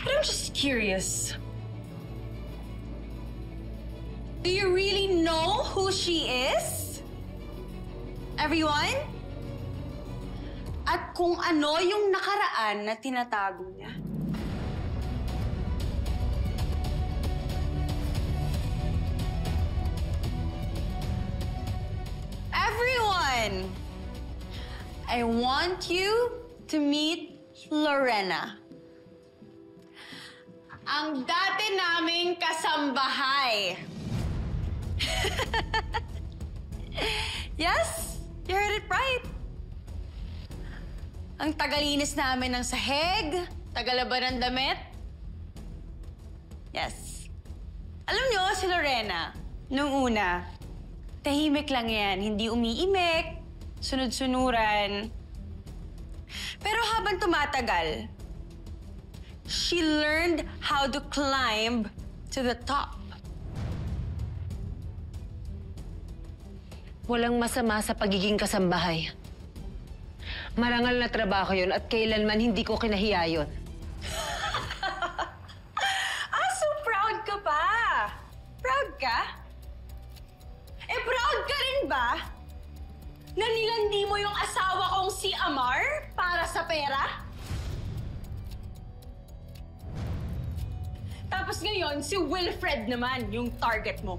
But I'm just curious. Do you really know who she is? Everyone? At kung ano yung nakaraan na tinatago niya? Everyone! I want you to meet Lorena. Ang dati naming kasambahay. Yes, you heard it right. Ang tagalinis namin ng sahig, tagalaban ng damit. Yes. Alam nyo, si Lorena, nung una, tahimik lang yan, hindi umiimik, sunod-sunuran. Pero habang tumatagal, she learned how to climb to the top. Walang masama sa pagiging kasambahay. Marangal na trabaho yun at kailanman hindi ko kinahiya yun. So proud ka pa! Proud ka? Proud ka rin ba? Na nilandi mo yung asawa kong si Amar para sa pera? Tapos ngayon, si Wilfred naman yung target mo.